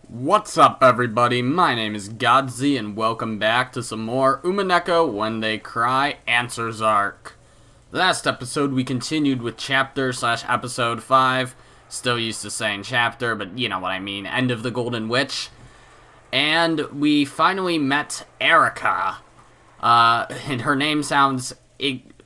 What's up, everybody? My name is Godzi, and welcome back to some more Umineko When They Cry Answers Arc. Last episode, we continued with chapter/episode 5. Still used to saying chapter, but you know what I mean. End of the Golden Witch. And we finally met Erika. And her name sounds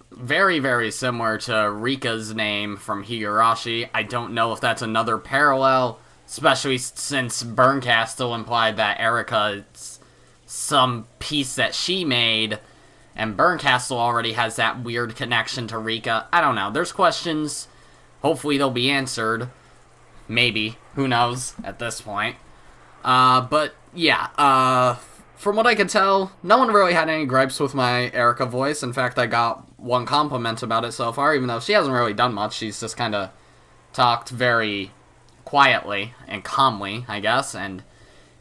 very, very similar to Rika's name from Higurashi. I don't know if that's another parallel, especially since Bernkastel implied that Erika is some piece that she made, and Bernkastel already has that weird connection to Rika. I don't know. There's questions. Hopefully they'll be answered. Maybe. Who knows at this point. But yeah, from what I can tell, no one really had any gripes with my Erika voice. In fact, I got one compliment about it so far, even though she hasn't really done much. She's just kind of talked very quietly and calmly, I guess, and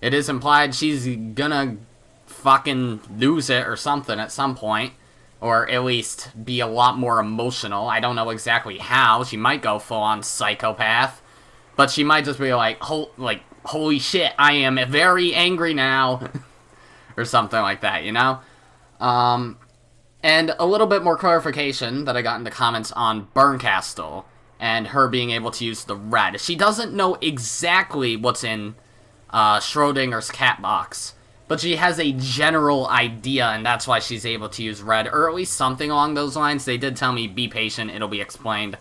it is implied she's gonna fucking lose it or something at some point, or at least be a lot more emotional. I don't know exactly how. She might go full-on psychopath, but she might just be like, holy shit, I am very angry now, or something like that, you know? And a little bit more clarification that I got in the comments on Bernkastel and her being able to use the red. She doesn't know exactly what's in Schrodinger's cat box, but she has a general idea, and that's why she's able to use red, or at least something along those lines. They did tell me, be patient, it'll be explained.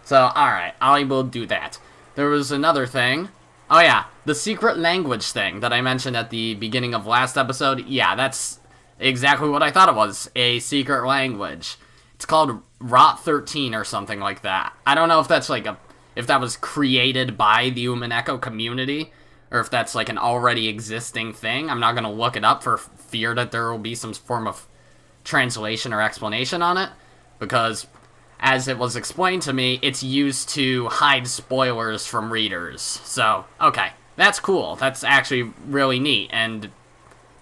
So, alright, I will do that. There was another thing. Oh yeah, the secret language thing that I mentioned at the beginning of last episode. Yeah, that's exactly what I thought it was, a secret language. It's called Rot 13 or something like that. I don't know if that's like if that was created by the Umineko community, or if that's like an already existing thing. I'm not going to look it up for fear that there will be some form of translation or explanation on it, because as it was explained to me, it's used to hide spoilers from readers. So, okay, that's cool. That's actually really neat, and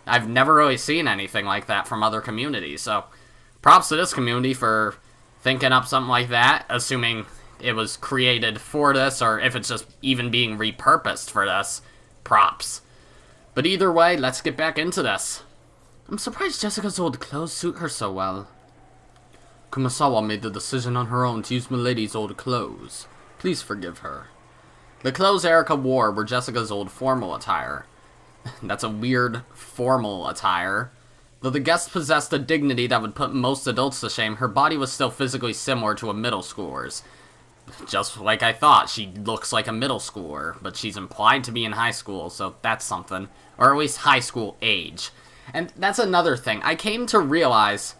I've never really seen anything like that from other communities, so props to this community for thinking up something like that, assuming it was created for this, or if it's just even being repurposed for this. Props. But either way, let's get back into this. I'm surprised Jessica's old clothes suit her so well. Kumasawa made the decision on her own to use Milady's old clothes. Please forgive her. The clothes Erika wore were Jessica's old formal attire. That's a weird formal attire. Though the guest possessed a dignity that would put most adults to shame, her body was still physically similar to a middle schooler's. Just like I thought, she looks like a middle schooler, but she's implied to be in high school, so that's something. Or at least high school age. And that's another thing. I came to realize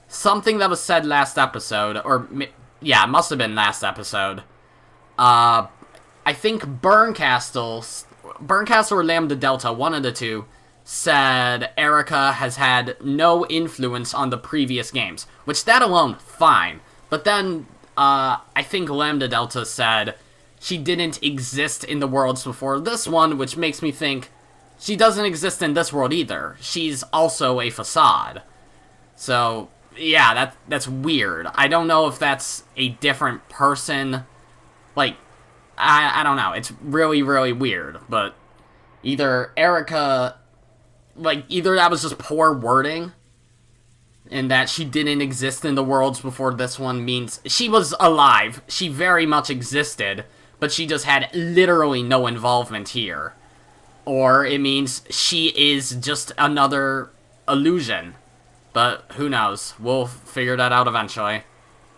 something that was said last episode, or, yeah, it must have been last episode. I think Bernkastel or Lambdadelta, one of the two, said Erika has had no influence on the previous games, which that alone, fine. But then, I think Lambdadelta said she didn't exist in the worlds before this one, which makes me think she doesn't exist in this world either. She's also a facade. So, yeah, that's weird. I don't know if that's a different person. Like, I don't know. It's really, really weird. But either Erika, like, either that was just poor wording, and that she didn't exist in the worlds before this one means she was alive. She very much existed, but she just had literally no involvement here. Or it means she is just another illusion. But who knows? We'll figure that out eventually.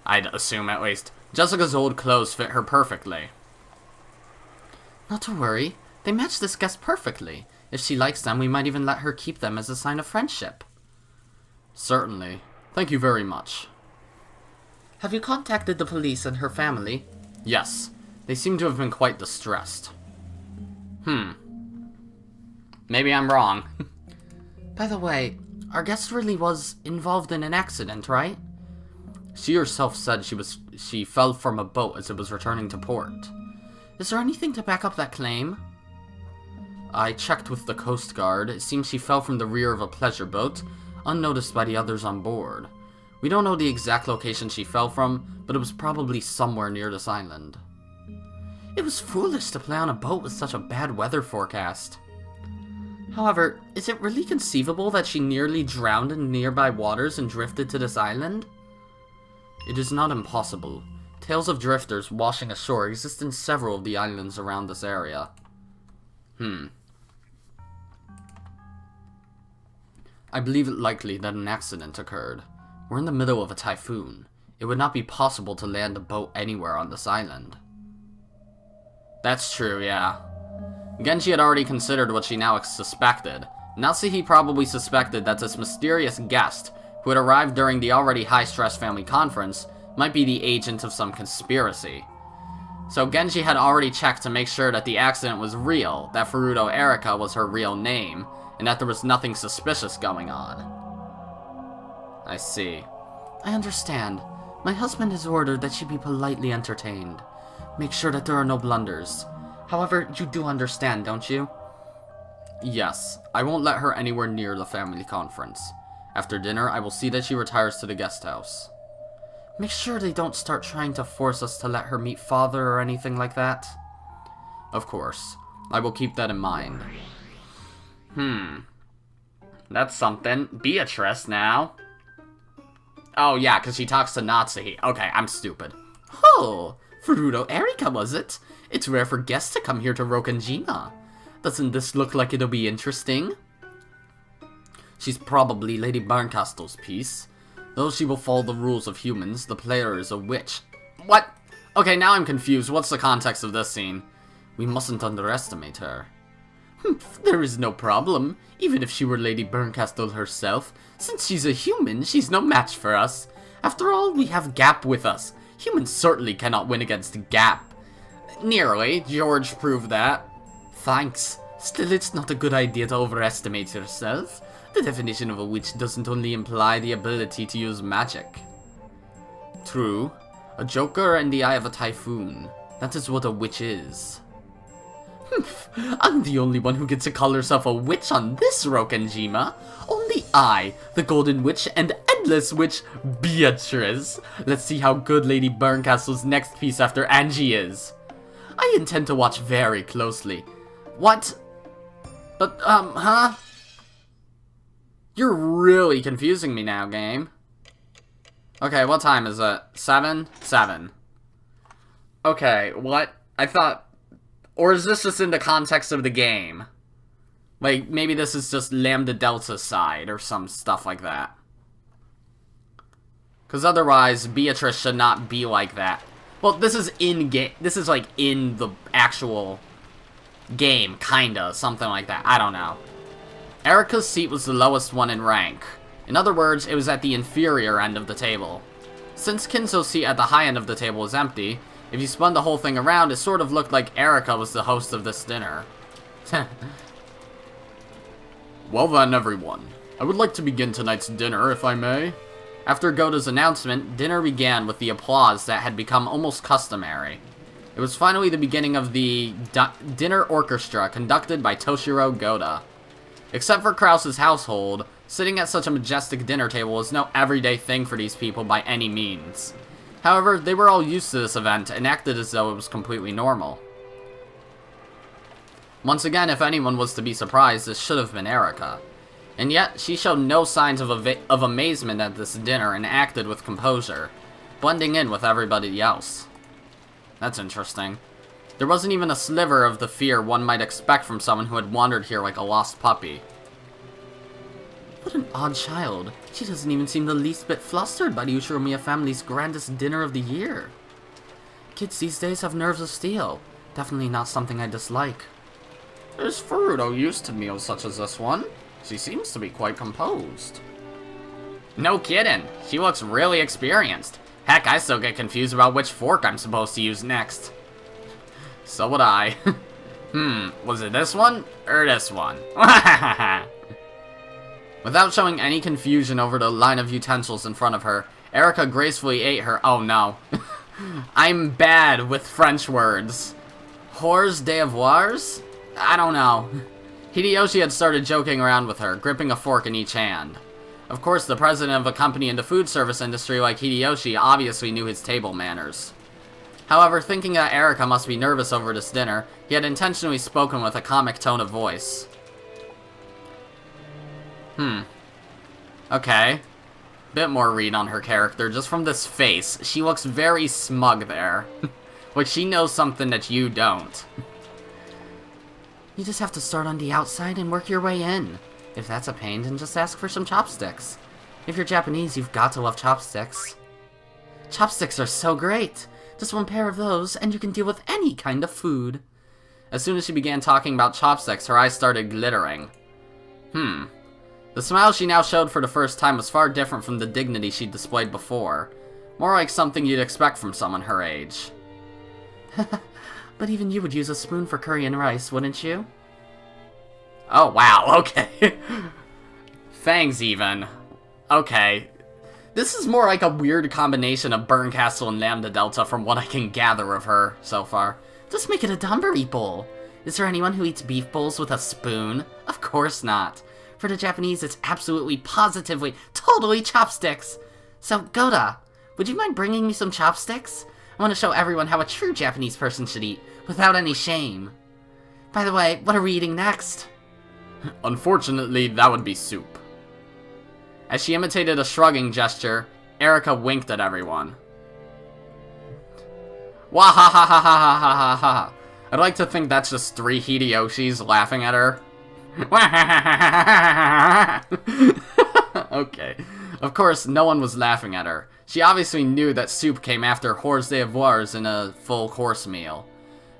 I'd assume, at least. Jessica's old clothes fit her perfectly. Not to worry. They match this guest perfectly. If she likes them, we might even let her keep them as a sign of friendship. Certainly. Thank you very much. Have you contacted the police and her family? Yes. They seem to have been quite distressed. Maybe I'm wrong. By the way, our guest really was involved in an accident, right? She herself said she fell from a boat as it was returning to port. Is there anything to back up that claim? I checked with the Coast Guard. It seems she fell from the rear of a pleasure boat, unnoticed by the others on board. We don't know the exact location she fell from, but it was probably somewhere near this island. It was foolish to play on a boat with such a bad weather forecast. However, is it really conceivable that she nearly drowned in nearby waters and drifted to this island? It is not impossible. Tales of drifters washing ashore exist in several of the islands around this area. I believe it likely that an accident occurred. We're in the middle of a typhoon. It would not be possible to land a boat anywhere on this island. That's true, yeah. Genji had already considered what she now suspected. Natsuhi probably suspected that this mysterious guest, who had arrived during the already high-stress family conference, might be the agent of some conspiracy. So Genji had already checked to make sure that the accident was real, that Furuto Erika was her real name, and that there was nothing suspicious going on. I see. I understand. My husband has ordered that she be politely entertained. Make sure that there are no blunders. However, you do understand, don't you? Yes, I won't let her anywhere near the family conference. After dinner, I will see that she retires to the guest house. Make sure they don't start trying to force us to let her meet father or anything like that. Of course. I will keep that in mind. That's something. Beatrice now. Oh yeah, because she talks to Natsuhi. Okay, I'm stupid. Oh, Furuto Erika, was it? It's rare for guests to come here to Rokkenjima. Doesn't this look like it'll be interesting? She's probably Lady Bernkastel's piece. Though she will follow the rules of humans, the player is a witch. What? Okay, now I'm confused. What's the context of this scene? We mustn't underestimate her. There is no problem. Even if she were Lady Bernkastel herself, since she's a human, she's no match for us. After all, we have Gap with us. Humans certainly cannot win against Gap. Nearly. George proved that. Thanks. Still, it's not a good idea to overestimate yourself. The definition of a witch doesn't only imply the ability to use magic. True. A joker in the eye of a typhoon. That is what a witch is. I'm the only one who gets to call herself a witch on this Rokkenjima. Only I, the Golden Witch and Endless Witch, Beatrice. Let's see how good Lady Bernkastel's next piece after Angie is. I intend to watch very closely. What? But, huh? You're really confusing me now, game. Okay, what time is it? 7? 7. Okay, what? I thought... Or is this just in the context of the game? Like, maybe this is just Lambdadelta's side or some stuff like that. Because otherwise, Beatrice should not be like that. Well, this is in-game. This is, like, in the actual game, kinda. Something like that. I don't know. Erika's seat was the lowest one in rank. In other words, it was at the inferior end of the table. Since Kinzo's seat at the high end of the table was empty, if you spun the whole thing around, it sort of looked like Erika was the host of this dinner. Well then, everyone. I would like to begin tonight's dinner, if I may. After Goda's announcement, dinner began with the applause that had become almost customary. It was finally the beginning of the dinner orchestra conducted by Toshiro Goda. Except for Krause's household, sitting at such a majestic dinner table was no everyday thing for these people by any means. However, they were all used to this event and acted as though it was completely normal. Once again, if anyone was to be surprised, this should have been Erika. And yet, she showed no signs of amazement at this dinner and acted with composure, blending in with everybody else. That's interesting. There wasn't even a sliver of the fear one might expect from someone who had wandered here like a lost puppy. What an odd child. She doesn't even seem the least bit flustered by the Ushiromiya family's grandest dinner of the year. Kids these days have nerves of steel. Definitely not something I dislike. Is Furuto used to meals such as this one? She seems to be quite composed. No kidding. She looks really experienced. Heck, I still get confused about which fork I'm supposed to use next. So would I. Was it this one or this one? Without showing any confusion over the line of utensils in front of her, Erika gracefully ate her— oh no. I'm bad with French words. Hors d'oeuvres? I don't know. Hideyoshi had started joking around with her, gripping a fork in each hand. Of course, the president of a company in the food service industry like Hideyoshi obviously knew his table manners. However, thinking that Erika must be nervous over this dinner, he had intentionally spoken with a comic tone of voice. Okay. Bit more read on her character, just from this face. She looks very smug there. Like she knows something that you don't. You just have to start on the outside and work your way in. If that's a pain, then just ask for some chopsticks. If you're Japanese, you've got to love chopsticks. Chopsticks are so great! Just one pair of those, and you can deal with any kind of food. As soon as she began talking about chopsticks, her eyes started glittering. The smile she now showed for the first time was far different from the dignity she'd displayed before. More like something you'd expect from someone her age. But even you would use a spoon for curry and rice, wouldn't you? Oh, wow, okay. Fangs, even. Okay. This is more like a weird combination of Bernkastel and Lambdadelta from what I can gather of her so far. Just make it a donburi bowl. Is there anyone who eats beef bowls with a spoon? Of course not. For the Japanese, it's absolutely, positively, totally chopsticks. So, Goda, would you mind bringing me some chopsticks? I want to show everyone how a true Japanese person should eat, without any shame. By the way, what are we eating next? Unfortunately, that would be soup. As she imitated a shrugging gesture, Erika winked at everyone. Wahahahahahaha. I'd like to think that's just 3 Hideyoshi's laughing at her. Okay. Of course, no one was laughing at her. She obviously knew that soup came after hors d'oeuvres in a full course meal.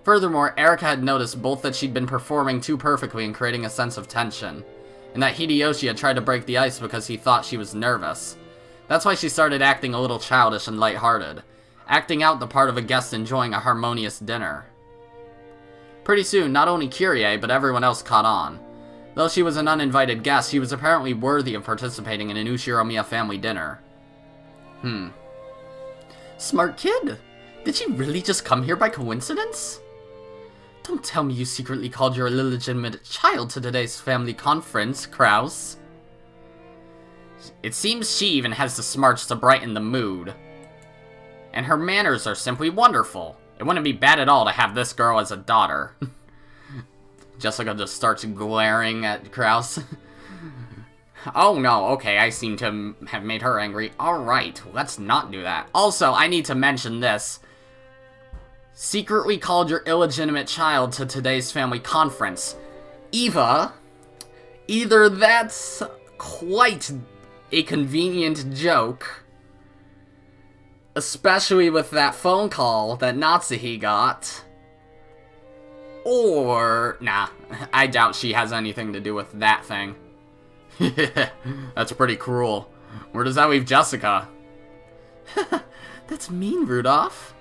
Furthermore, Erika had noticed both that she'd been performing too perfectly and creating a sense of tension, and that Hideyoshi had tried to break the ice because he thought she was nervous. That's why she started acting a little childish and lighthearted, acting out the part of a guest enjoying a harmonious dinner. Pretty soon, not only Kyrie, but everyone else caught on. Though she was an uninvited guest, she was apparently worthy of participating in an Ushiromiya family dinner. Smart kid! Did she really just come here by coincidence? Don't tell me you secretly called your illegitimate child to today's family conference, Kraus. It seems she even has the smarts to brighten the mood. And her manners are simply wonderful. It wouldn't be bad at all to have this girl as a daughter. Jessica just starts glaring at Kraus. Oh no, okay, I seem to have made her angry. Alright, let's not do that. Also, I need to mention this. Secretly called your illegitimate child to today's family conference. Eva, either that's quite a convenient joke, especially with that phone call that Natsuhi got, or, nah, I doubt she has anything to do with that thing. That's pretty cruel. Where does that leave Jessica? That's mean, Rudolph.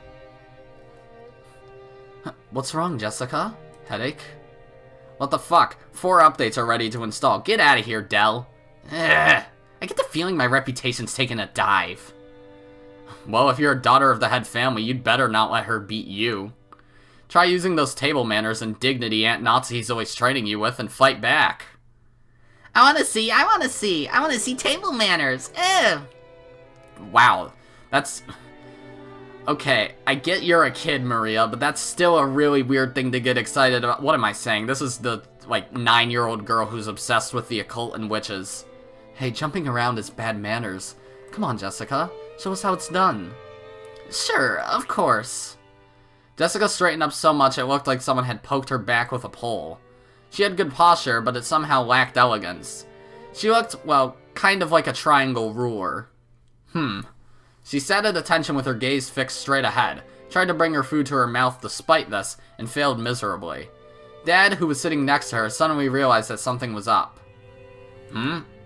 What's wrong, Jessica? Headache? What the fuck? 4 updates are ready to install. Get out of here, Dell. Ugh. I get the feeling my reputation's taking a dive. Well, if you're a daughter of the head family, you'd better not let her beat you. Try using those table manners and dignity Aunt Natsuhi's always training you with and fight back. I wanna see table manners. Ew. Wow, that's... Okay, I get you're a kid, Maria, but that's still a really weird thing to get excited about. What am I saying? This is the, 9-year-old girl who's obsessed with the occult and witches. Hey, jumping around is bad manners. Come on, Jessica. Show us how it's done. Sure, of course. Jessica straightened up so much it looked like someone had poked her back with a pole. She had good posture, but it somehow lacked elegance. She looked, well, kind of like a triangle ruler. She sat at attention with her gaze fixed straight ahead, tried to bring her food to her mouth despite this, and failed miserably. Dad, who was sitting next to her, suddenly realized that something was up.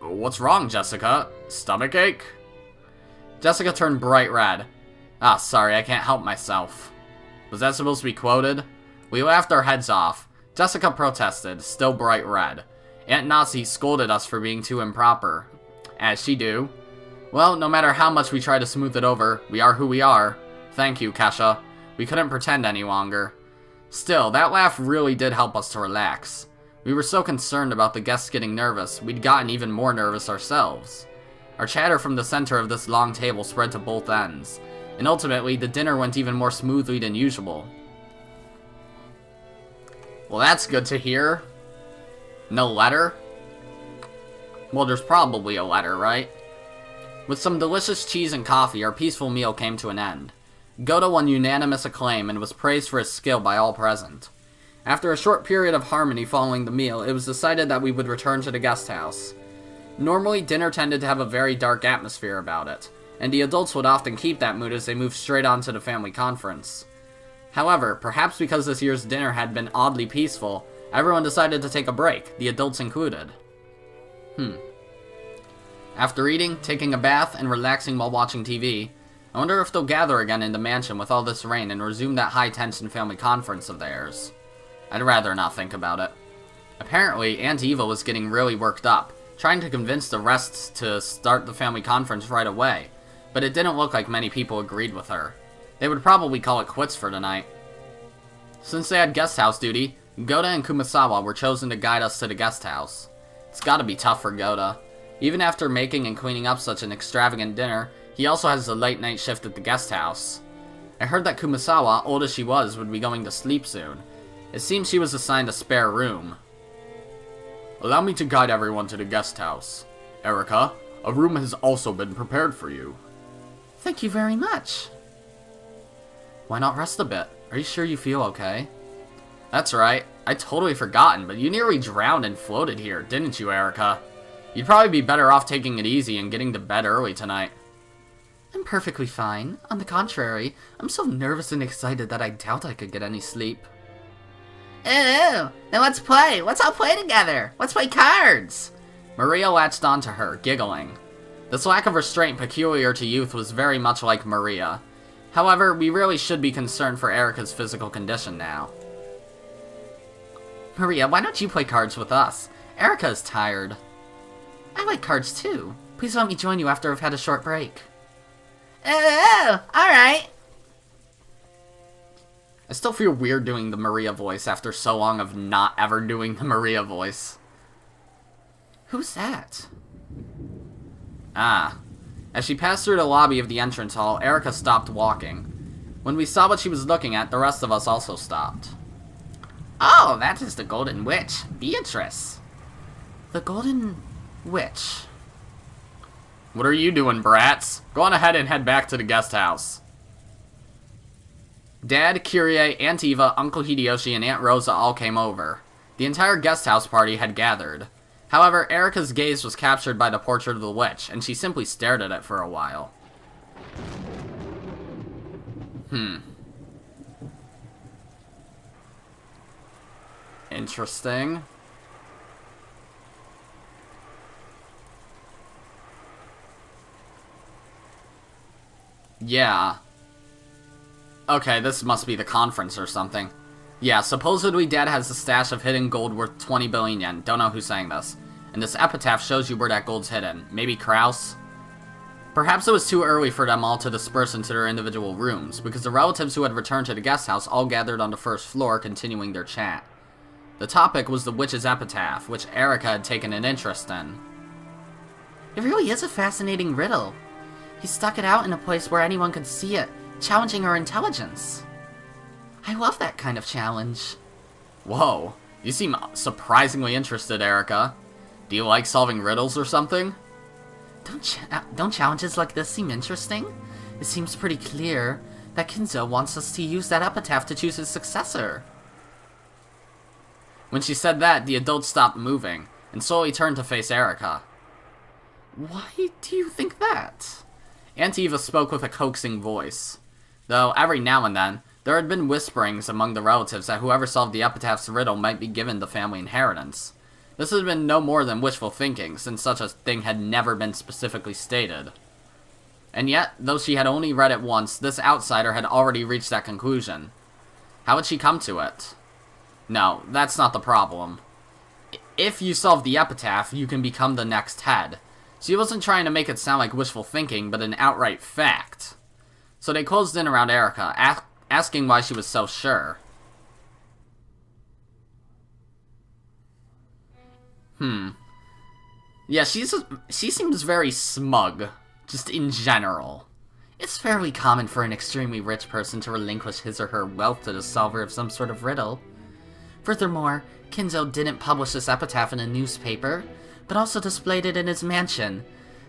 What's wrong, Jessica? Stomachache? Jessica turned bright red. Ah, sorry, I can't help myself. Was that supposed to be quoted? We laughed our heads off. Jessica protested, still bright red. Aunt Nazi scolded us for being too improper. As she do. Well, no matter how much we try to smooth it over, we are who we are. Thank you, Kesha. We couldn't pretend any longer. Still, that laugh really did help us to relax. We were so concerned about the guests getting nervous, we'd gotten even more nervous ourselves. Our chatter from the center of this long table spread to both ends. and ultimately, the dinner went even more smoothly than usual. Well, that's good to hear. No letter? Well, there's probably a letter, right? With some delicious cheese and coffee, our peaceful meal came to an end. Goda won unanimous acclaim and was praised for his skill by all present. After a short period of harmony following the meal, it was decided that we would return to the guest house. Normally, dinner tended to have a very dark atmosphere about it, and the adults would often keep that mood as they moved straight on to the family conference. However, perhaps because this year's dinner had been oddly peaceful, everyone decided to take a break, the adults included. After eating, taking a bath, and relaxing while watching TV, I wonder if they'll gather again in the mansion with all this rain and resume that high-tension family conference of theirs. I'd rather not think about it. Apparently, Aunt Eva was getting really worked up, trying to convince the rest to start the family conference right away, but it didn't look like many people agreed with her. They would probably call it quits for tonight. Since they had guest house duty, Goda and Kumasawa were chosen to guide us to the guest house. It's gotta be tough for Goda. Even after making and cleaning up such an extravagant dinner, he also has the late night shift at the guest house. I heard that Kumasawa, old as she was, would be going to sleep soon. It seems she was assigned a spare room. Allow me to guide everyone to the guest house. Erika, a room has also been prepared for you. Thank you very much. Why not rest a bit? Are you sure you feel okay? That's right. I'd totally forgotten, but you nearly drowned and floated here, didn't you, Erika? You'd probably be better off taking it easy and getting to bed early tonight. I'm perfectly fine. On the contrary, I'm so nervous and excited that I doubt I could get any sleep. Ooh, then let's play. Let's all play together. Let's play cards. Maria latched onto her, giggling. This lack of restraint peculiar to youth was very much like Maria. However, we really should be concerned for Erika's physical condition now. Maria, why don't you play cards with us? Erika is tired. I like cards too. Please let me join you after I've had a short break. Oh, alright. I still feel weird doing the Maria voice after so long of not ever doing the Maria voice. Who's that? Ah. As she passed through the lobby of the entrance hall, Erika stopped walking. When we saw what she was looking at, the rest of us also stopped. Oh, that is the Golden Witch, Beatrice. The Golden Witch. What are you doing, brats? Go on ahead and head back to the guest house. Dad, Kyrie, Aunt Eva, Uncle Hideyoshi, and Aunt Rosa all came over. The entire guest house party had gathered. However, Erika's gaze was captured by the portrait of the witch, and she simply stared at it for a while. Interesting. Yeah. Okay, this must be the conference or something. Yeah, supposedly Dad has a stash of hidden gold worth 20 billion yen. Don't know who's saying this. And this epitaph shows you where that gold's hidden. Maybe Kraus? Perhaps it was too early for them all to disperse into their individual rooms, because the relatives who had returned to the guest house all gathered on the first floor, continuing their chat. The topic was the witch's epitaph, which Erika had taken an interest in. It really is a fascinating riddle. He stuck it out in a place where anyone could see it, challenging her intelligence. I love that kind of challenge. Whoa, you seem surprisingly interested, Erika. Do you like solving riddles or something? Don't challenges like this seem interesting? It seems pretty clear that Kinzo wants us to use that epitaph to choose his successor. When she said that, the adults stopped moving, and slowly turned to face Erika. Why do you think that? Aunt Eva spoke with a coaxing voice. Though, every now and then, there had been whisperings among the relatives that whoever solved the epitaph's riddle might be given the family inheritance. This had been no more than wishful thinking, since such a thing had never been specifically stated. And yet, though she had only read it once, this outsider had already reached that conclusion. How had she come to it? No, that's not the problem. If you solve the epitaph, you can become the next head. She wasn't trying to make it sound like wishful thinking, but an outright fact. So they closed in around Erika, asking why she was so sure. Yeah, she seems very smug, just in general. It's fairly common for an extremely rich person to relinquish his or her wealth to the solver of some sort of riddle. Furthermore, Kinzo didn't publish this epitaph in a newspaper, but also displayed it in his mansion.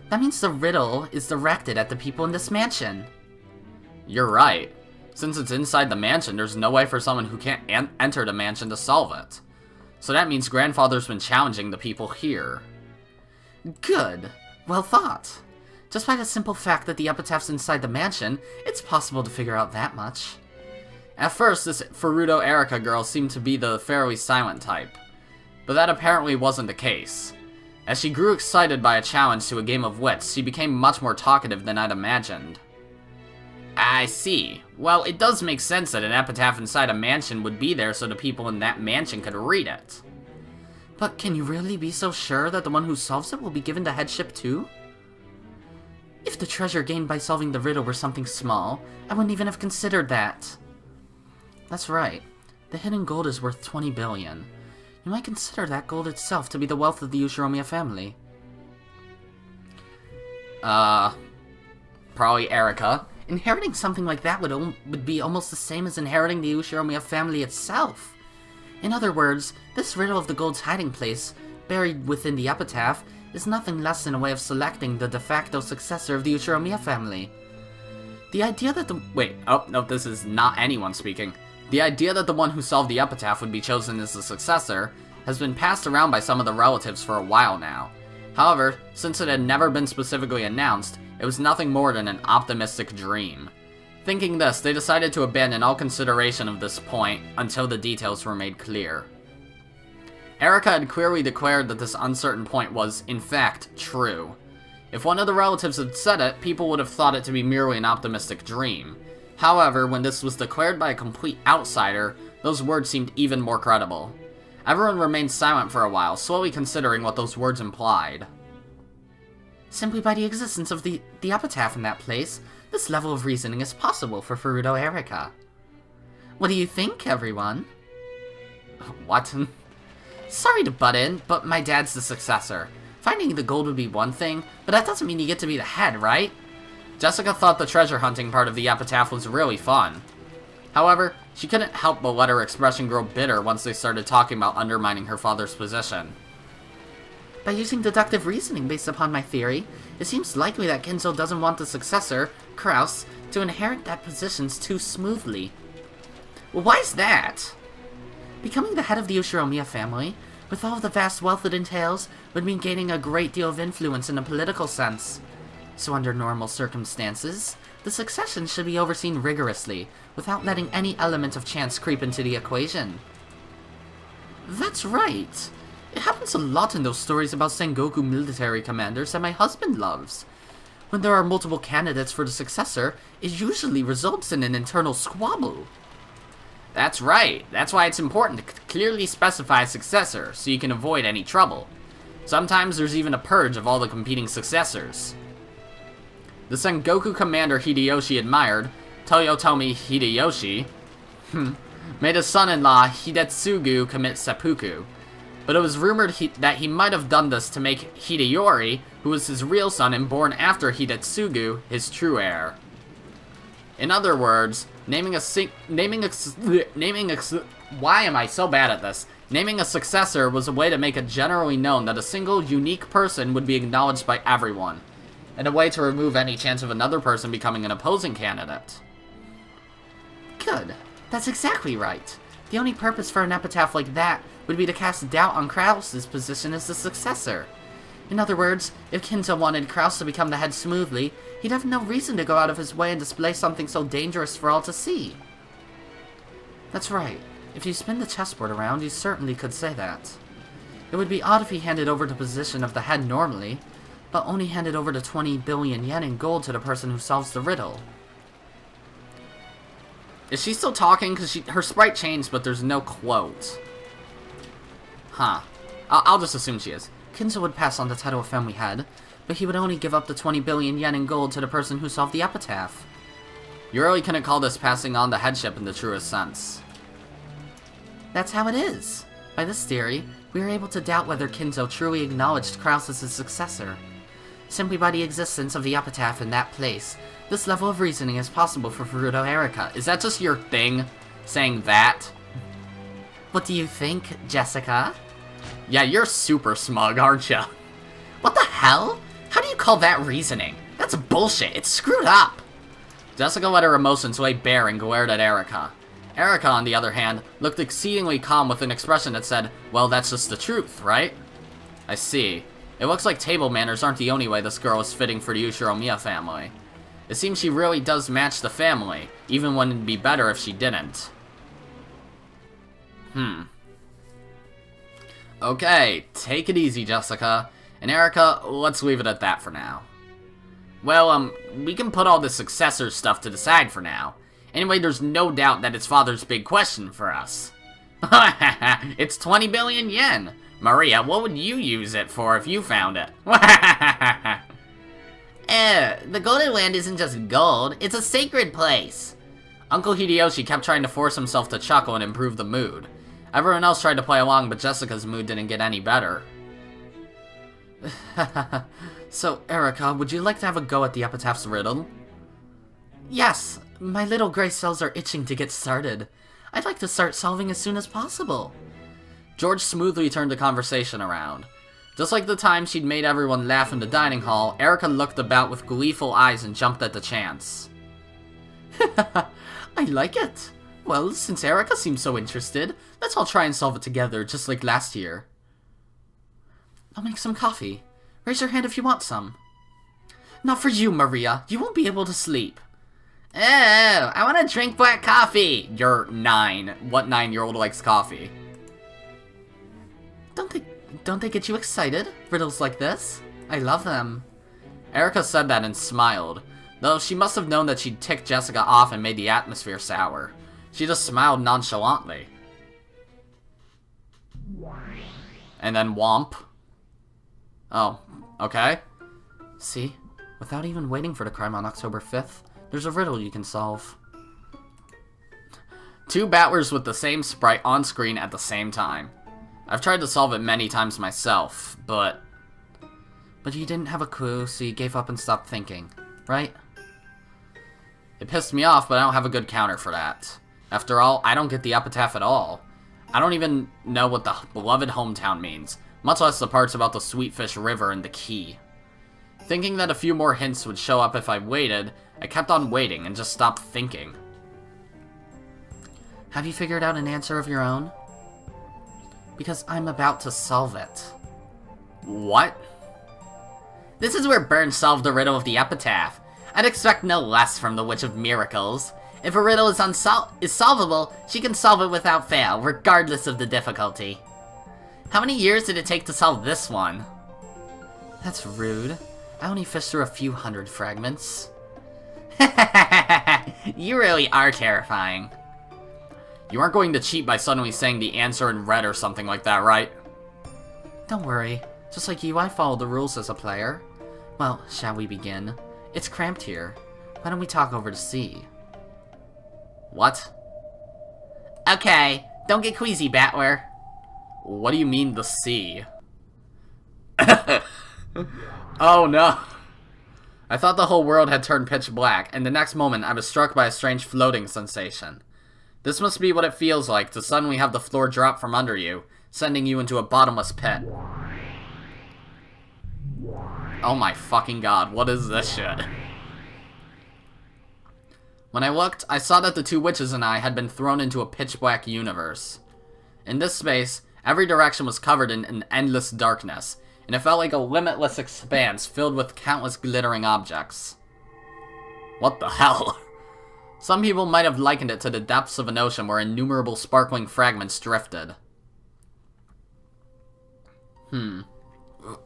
That means the riddle is directed at the people in this mansion. You're right. Since it's inside the mansion, there's no way for someone who can't enter the mansion to solve it. So that means Grandfather's been challenging the people here. Good. Well thought. Just by the simple fact that the epitaph's inside the mansion, it's possible to figure out that much. At first, this Furuto Erika girl seemed to be the fairly silent type, but that apparently wasn't the case. As she grew excited by a challenge to a game of wits, she became much more talkative than I'd imagined. I see. Well, it does make sense that an epitaph inside a mansion would be there so the people in that mansion could read it. But can you really be so sure that the one who solves it will be given the headship too? If the treasure gained by solving the riddle were something small, I wouldn't even have considered that. That's right. The hidden gold is worth 20 billion. You might consider that gold itself to be the wealth of the Ushiromiya family. Probably Erika. Inheriting something like that would be almost the same as inheriting the Ushiromiya family itself. In other words, this riddle of the gold's hiding place, buried within the epitaph, is nothing less than a way of selecting the de facto successor of the Ushiromiya family. The idea that this is not anyone speaking. The idea that the one who solved the epitaph would be chosen as the successor has been passed around by some of the relatives for a while now. However, since it had never been specifically announced, it was nothing more than an optimistic dream. Thinking this, they decided to abandon all consideration of this point until the details were made clear. Erika had clearly declared that this uncertain point was, in fact, true. If one of the relatives had said it, people would have thought it to be merely an optimistic dream. However, when this was declared by a complete outsider, those words seemed even more credible. Everyone remained silent for a while, slowly considering what those words implied. Simply by the existence of the epitaph in that place, this level of reasoning is possible for Furuto Erika. What do you think, everyone? What? Sorry to butt in, but my dad's the successor. Finding the gold would be one thing, but that doesn't mean you get to be the head, right? Jessica thought the treasure hunting part of the epitaph was really fun. However, she couldn't help but let her expression grow bitter once they started talking about undermining her father's position. By using deductive reasoning based upon my theory, it seems likely that Kinzo doesn't want the successor, Kraus, to inherit that position too smoothly. Well, why's that? Becoming the head of the Ushiromiya family, with all of the vast wealth it entails, would mean gaining a great deal of influence in a political sense. So under normal circumstances, the succession should be overseen rigorously, without letting any element of chance creep into the equation. That's right. It happens a lot in those stories about Sengoku military commanders that my husband loves. When there are multiple candidates for the successor, it usually results in an internal squabble. That's right. That's why it's important to clearly specify a successor, so you can avoid any trouble. Sometimes there's even a purge of all the competing successors. The Sengoku commander Hideyoshi admired, Toyotomi Hideyoshi, made his son-in-law Hidetsugu commit seppuku. But it was rumored that he might have done this to make Hideyori, who was his real son and born after Hidetsugu, his true heir. In other words, naming a successor was a way to make it generally known that a single, unique person would be acknowledged by everyone, and a way to remove any chance of another person becoming an opposing candidate. Good. That's exactly right. The only purpose for an epitaph like that would be to cast doubt on Kraus's position as the successor. In other words, if Kinzo wanted Kraus to become the head smoothly, he'd have no reason to go out of his way and display something so dangerous for all to see. That's right. If you spin the chessboard around, you certainly could say that. It would be odd if he handed over the position of the head normally, but only handed over the 20 billion yen in gold to the person who solves the riddle. Is she still talking? Because her sprite changed, but there's no quote. Huh. I'll just assume she is. Kinzo would pass on the title of family head, but he would only give up the 20 billion yen in gold to the person who solved the epitaph. You really couldn't call this passing on the headship in the truest sense. That's how it is. By this theory, we are able to doubt whether Kinzo truly acknowledged Kraus as his successor. Simply by the existence of the epitaph in that place, This level of reasoning is possible for Furuto Erika. Is that just your thing, saying that? What do you think, Jessica? Yeah, you're super smug, aren't you? What the hell? How do you call that reasoning? That's bullshit. It's screwed up. Jessica let her emotions lay bare and glared at Erika. Erika, on the other hand, looked exceedingly calm with an expression that said, well, that's just the truth, right? I see. It looks like table manners aren't the only way this girl is fitting for the Ushiromiya family. It seems she really does match the family, even when it'd be better if she didn't. Okay, take it easy, Jessica. And Erika, let's leave it at that for now. Well, we can put all the successor stuff to the side for now. Anyway, there's no doubt that it's father's big question for us. It's 20 billion yen! Maria, what would you use it for if you found it? The Golden Land isn't just gold, it's a sacred place. Uncle Hideyoshi kept trying to force himself to chuckle and improve the mood. Everyone else tried to play along, but Jessica's mood didn't get any better. So, Erika, would you like to have a go at the Epitaph's riddle? Yes, my little gray cells are itching to get started. I'd like to start solving as soon as possible. George smoothly turned the conversation around. Just like the time she'd made everyone laugh in the dining hall, Erika looked about with gleeful eyes and jumped at the chance. I like it. Well, since Erika seems so interested, let's all try and solve it together, just like last year. I'll make some coffee. Raise your hand if you want some. Not for you, Maria. You won't be able to sleep. Oh, I want to drink black coffee. You're 9. What 9-year-old likes coffee? Don't they get you excited? Riddles like this? I love them. Erika said that and smiled, though she must have known that she'd ticked Jessica off and made the atmosphere sour. She just smiled nonchalantly. And then womp. Oh, okay. See? Without even waiting for the crime on October 5th, there's a riddle you can solve. 2 battlers with the same sprite on screen at the same time. I've tried to solve it many times myself, but you didn't have a clue, so you gave up and stopped thinking, right? It pissed me off, but I don't have a good counter for that. After all, I don't get the epitaph at all. I don't even know what the beloved hometown means, much less the parts about the Sweetfish River and the key. Thinking that a few more hints would show up if I waited, I kept on waiting and just stopped thinking. Have you figured out an answer of your own? Because I'm about to solve it. What? This is where Burns solved the riddle of the epitaph. I'd expect no less from the Witch of Miracles. If a riddle is solvable, she can solve it without fail, regardless of the difficulty. How many years did it take to solve this one? That's rude. I only fished through a few hundred fragments. You really are terrifying. You aren't going to cheat by suddenly saying the answer in red or something like that, right? Don't worry. Just like you, I follow the rules as a player. Well, shall we begin? It's cramped here. Why don't we talk over the sea? What? Okay, don't get queasy, Battler. What do you mean, the sea? Oh no. I thought the whole world had turned pitch black, and the next moment I was struck by a strange floating sensation. This must be what it feels like to suddenly have the floor drop from under you, sending you into a bottomless pit. Oh my fucking god, what is this shit? When I looked, I saw that the 2 witches and I had been thrown into a pitch-black universe. In this space, every direction was covered in an endless darkness, and it felt like a limitless expanse filled with countless glittering objects. What the hell? Some people might have likened it to the depths of an ocean where innumerable sparkling fragments drifted.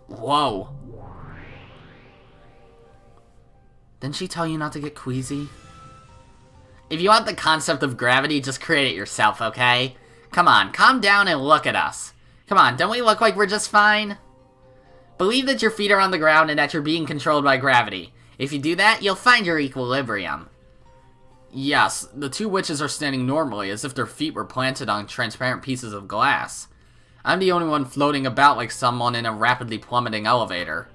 Whoa. Didn't she tell you not to get queasy? If you want the concept of gravity, just create it yourself, okay? Come on, calm down and look at us. Come on, don't we look like we're just fine? Believe that your feet are on the ground and that you're being controlled by gravity. If you do that, you'll find your equilibrium. Yes, the 2 witches are standing normally, as if their feet were planted on transparent pieces of glass. I'm the only one floating about like someone in a rapidly plummeting elevator.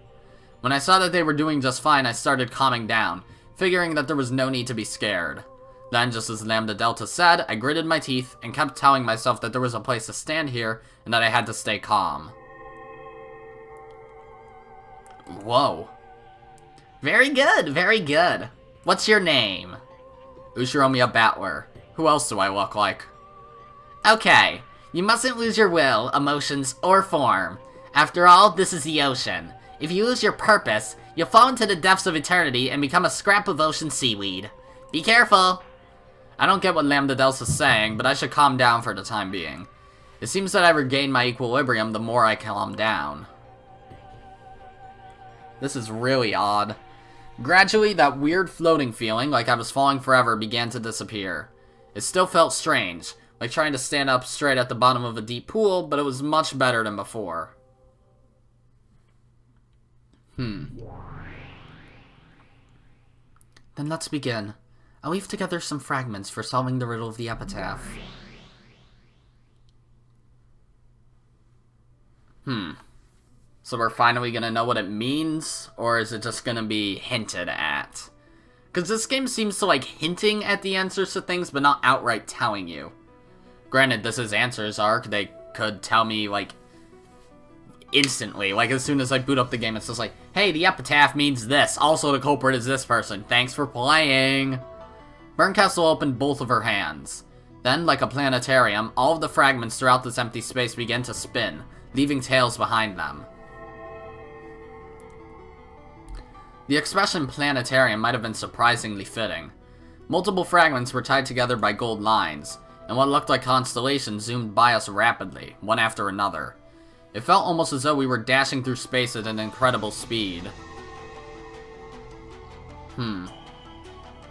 When I saw that they were doing just fine, I started calming down, figuring that there was no need to be scared. Then, just as Lambdadelta said, I gritted my teeth and kept telling myself that there was a place to stand here and that I had to stay calm. Whoa. Very good, very good. What's your name? Ushiromiya Battler. Who else do I look like? Okay, you mustn't lose your will, emotions, or form. After all, this is the ocean. If you lose your purpose, you'll fall into the depths of eternity and become a scrap of ocean seaweed. Be careful! I don't get what Lambdadelta's saying, but I should calm down for the time being. It seems that I regain my equilibrium the more I calm down. This is really odd. Gradually, that weird floating feeling, like I was falling forever, began to disappear. It still felt strange, like trying to stand up straight at the bottom of a deep pool, but it was much better than before. Then let's begin. I'll weave together some fragments for solving the riddle of the Epitaph. So we're finally gonna know what it means, or is it just gonna be hinted at? Because this game seems to like hinting at the answers to things, but not outright telling you. Granted, this is Answers Arc. They could tell me, like, instantly. Like, as soon as I boot up the game, it's just like, hey, the Epitaph means this. Also, the culprit is this person. Thanks for playing. Bernkastel opened both of her hands. Then, like a planetarium, all of the fragments throughout this empty space began to spin, leaving tails behind them. The expression planetarium might have been surprisingly fitting. Multiple fragments were tied together by gold lines, and what looked like constellations zoomed by us rapidly, one after another. It felt almost as though we were dashing through space at an incredible speed.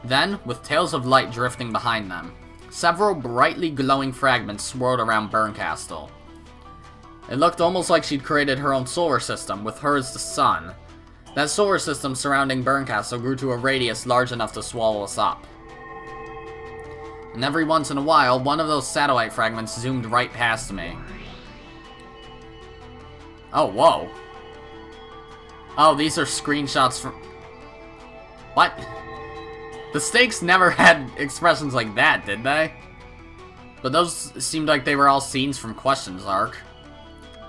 Then, with tails of light drifting behind them, several brightly glowing fragments swirled around Bernkastel. It looked almost like she'd created her own solar system, with her as the sun. That solar system surrounding Bernkastel grew to a radius large enough to swallow us up. And every once in a while, one of those satellite fragments zoomed right past me. Oh, whoa. Oh, these are screenshots from... What? The stakes never had expressions like that, did they? But those seemed like they were all scenes from Questions Arc.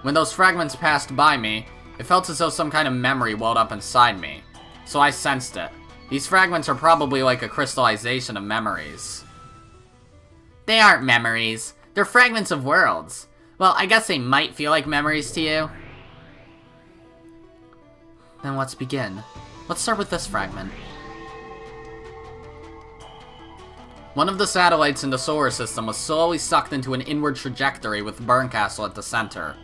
When those fragments passed by me, it felt as though some kind of memory welled up inside me. So I sensed it. These fragments are probably like a crystallization of memories. They aren't memories. They're fragments of worlds. Well, I guess they might feel like memories to you. Then let's begin. Let's start with this fragment. One of the satellites in the solar system was slowly sucked into an inward trajectory with Bernkastel at the center.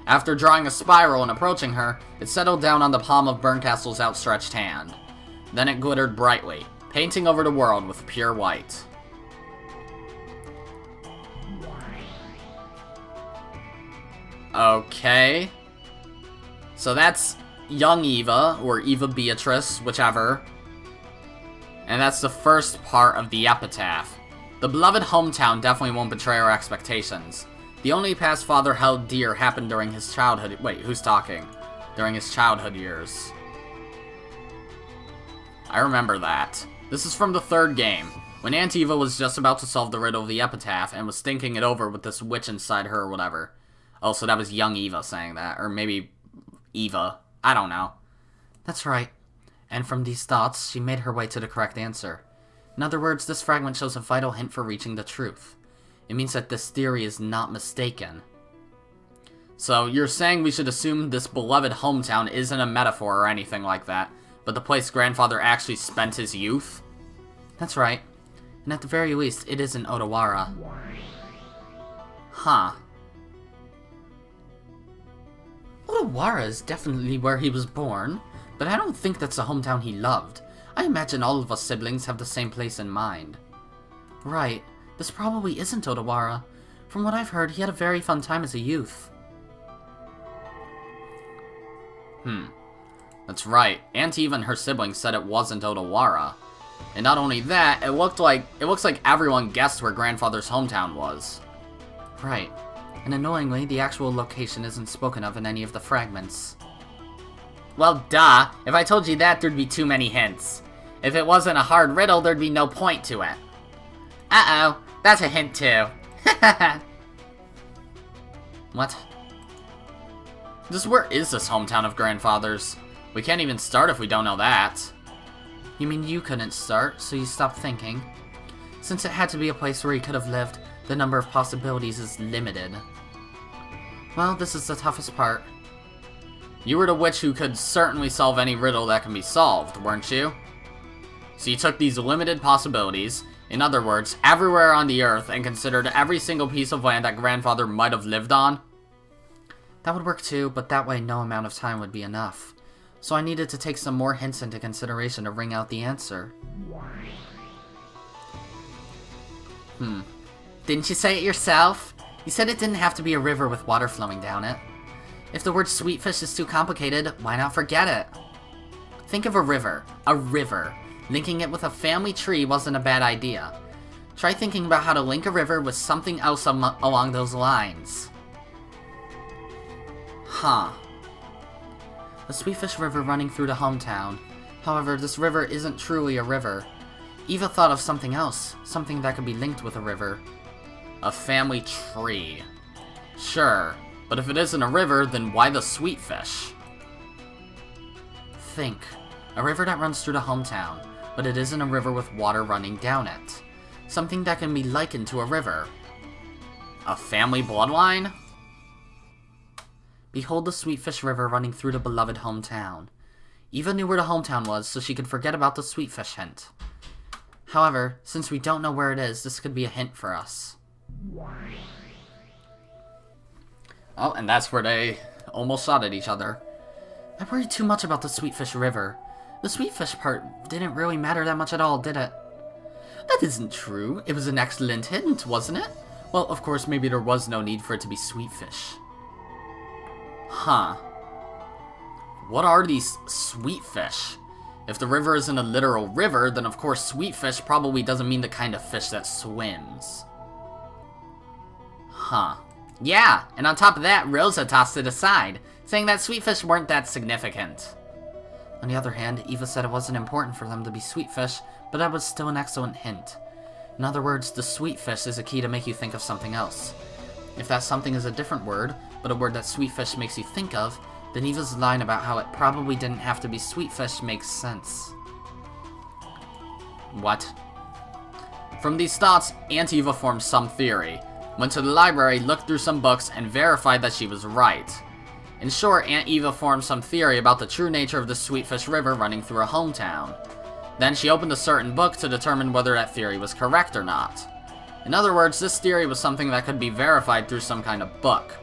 After drawing a spiral and approaching her, it settled down on the palm of Bernkastel's outstretched hand. Then it glittered brightly, painting over the world with pure white. Okay. So that's young Eva, or Eva Beatrice, whichever. And that's the first part of the Epitaph. The beloved hometown definitely won't betray our expectations. The only past father held dear happened during his childhood... Wait, who's talking? During his childhood years. I remember that. This is from the third game, when Aunt Eva was just about to solve the riddle of the Epitaph and was thinking it over with this witch inside her or whatever. Oh, so that was young Eva saying that. Or maybe Eva. I don't know. That's right. And from these thoughts, she made her way to the correct answer. In other words, this fragment shows a vital hint for reaching the truth. It means that this theory is not mistaken. So, you're saying we should assume this beloved hometown isn't a metaphor or anything like that, but the place grandfather actually spent his youth? That's right. And at the very least, it isn't Odawara. Huh. Odawara is definitely where he was born, but I don't think that's the hometown he loved. I imagine all of us siblings have the same place in mind. Right. This probably isn't Odawara. From what I've heard, he had a very fun time as a youth. That's right. Aunt Eva and her siblings said it wasn't Odawara. And not only that, it looks like everyone guessed where grandfather's hometown was. Right. And annoyingly, the actual location isn't spoken of in any of the fragments. Well, duh. If I told you that, there'd be too many hints. If it wasn't a hard riddle, there'd be no point to it. Uh-oh, that's a hint too. What? Where is this hometown of grandfather's? We can't even start if we don't know that. You mean you couldn't start, so you stopped thinking? Since it had to be a place where he could have lived, the number of possibilities is limited. Well, this is the toughest part. You were the witch who could certainly solve any riddle that can be solved, weren't you? So you took these limited possibilities, in other words, everywhere on the earth, and considered every single piece of land that grandfather might have lived on? That would work too, but that way no amount of time would be enough. So I needed to take some more hints into consideration to wring out the answer. Didn't you say it yourself? You said it didn't have to be a river with water flowing down it. If the word sweetfish is too complicated, why not forget it? Think of a river. A river. Linking it with a family tree wasn't a bad idea. Try thinking about how to link a river with something else along those lines. Huh. A Sweetfish River running through the hometown. However, this river isn't truly a river. Eva thought of something else, something that could be linked with a river. A family tree. Sure, but if it isn't a river, then why the Sweetfish? Think. A river that runs through the hometown, but it isn't a river with water running down it. Something that can be likened to a river. A family bloodline? Behold the Sweetfish River running through the beloved hometown. Eva knew where the hometown was, so she could forget about the Sweetfish hint. However, since we don't know where it is, this could be a hint for us. Oh, and that's where they almost shot at each other. I worried too much about the Sweetfish River. The Sweetfish part didn't really matter that much at all, did it? That isn't true. It was an excellent hint, wasn't it? Well, of course, maybe there was no need for it to be Sweetfish. Huh. What are these sweetfish? If the river isn't a literal river, then of course sweetfish probably doesn't mean the kind of fish that swims. Huh. Yeah, and on top of that, Rosa tossed it aside, saying that sweetfish weren't that significant. On the other hand, Eva said it wasn't important for them to be sweetfish, but that was still an excellent hint. In other words, the sweetfish is a key to make you think of something else. If that something is a different word, but a word that sweetfish makes you think of, then Eva's line about how it probably didn't have to be sweetfish makes sense. What? From these thoughts, Aunt Eva formed some theory, went to the library, looked through some books, and verified that she was right. In short, Aunt Eva formed some theory about the true nature of the Sweetfish River running through a hometown. Then she opened a certain book to determine whether that theory was correct or not. In other words, this theory was something that could be verified through some kind of book.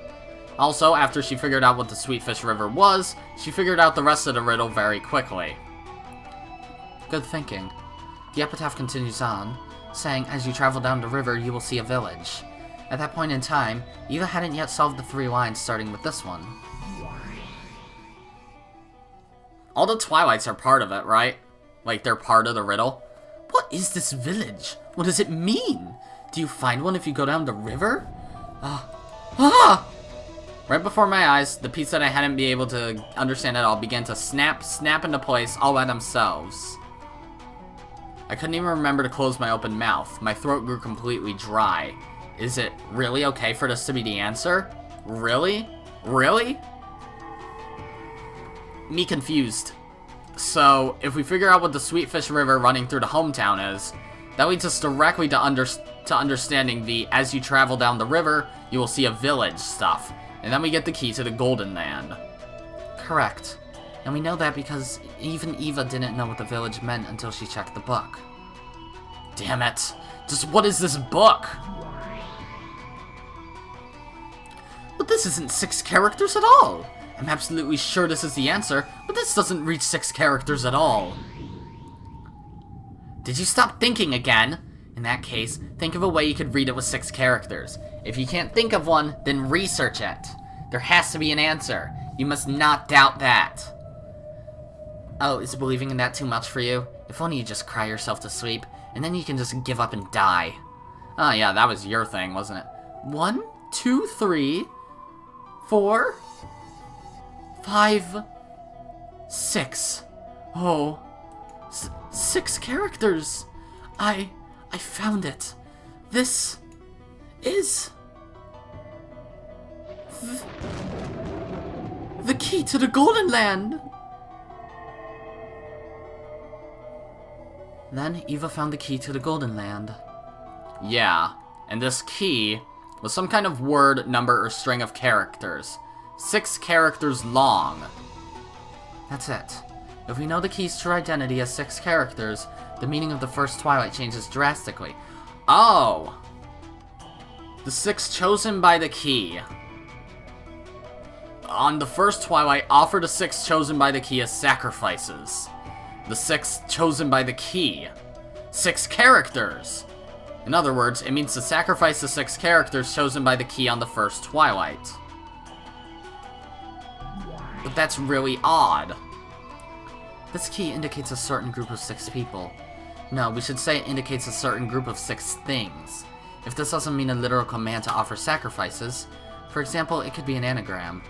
Also, after she figured out what the Sweetfish River was, she figured out the rest of the riddle very quickly. Good thinking. The epitaph continues on, saying, as you travel down the river, you will see a village. At that point in time, Eva hadn't yet solved the 3 lines starting with this one. All the Twilights are part of it, right? Like, they're part of the riddle? What is this village? What does it mean? Do you find one if you go down the river? Right before my eyes, the piece that I hadn't been able to understand at all began to snap into place all by themselves. I couldn't even remember to close my open mouth. My throat grew completely dry. Is it really okay for this to be the answer? Really? Really? Me confused. So, if we figure out what the Sweetfish River running through the hometown is, that leads us directly to understanding the as you travel down the river, you will see a village stuff. And then we get the key to the Golden Land. Correct. And we know that because even Eva didn't know what the village meant until she checked the book. Damn it. Just what is this book? But this isn't 6 characters at all. I'm absolutely sure this is the answer, but this doesn't reach 6 characters at all. Did you stop thinking again? In that case, think of a way you could read it with 6 characters. If you can't think of one, then research it. There has to be an answer. You must not doubt that. Oh, is believing in that too much for you? If only you just cry yourself to sleep, and then you can just give up and die. Oh yeah, that was your thing, wasn't it? 1, 2, 3, 4, 5, 6. Oh. 6 characters! I found it. This is... the key to the Golden Land! Then Eva found the key to the Golden Land. Yeah, and this key was some kind of word, number, or string of characters. 6 characters long. That's it. If we know the key's true identity as 6 characters, the meaning of the first Twilight changes drastically. Oh! The 6 chosen by the key. On the first Twilight, offer the 6 chosen by the key as sacrifices. The 6 chosen by the key. 6 characters! In other words, it means to sacrifice the 6 characters chosen by the key on the first Twilight. But that's really odd. This key indicates a certain group of 6 people. No, we should say it indicates a certain group of 6 things. If this doesn't mean a literal command to offer sacrifices, for example, it could be an anagram.